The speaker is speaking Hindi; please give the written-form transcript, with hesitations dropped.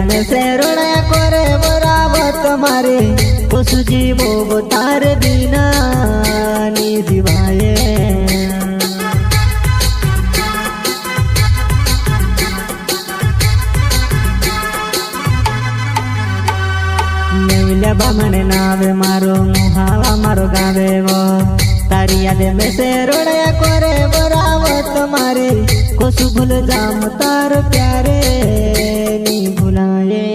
में से रोड़ा करे बराबर तुम्हारे कुछ जीवो तार बिना निधि भाई नेवल्या बामण नावे मारो मुहावा मारो गावे वो तारी याद में से रोड़ा करे बराबर तुम्हारे कुछ भूल जाम तार प्यारे नी भुलाए।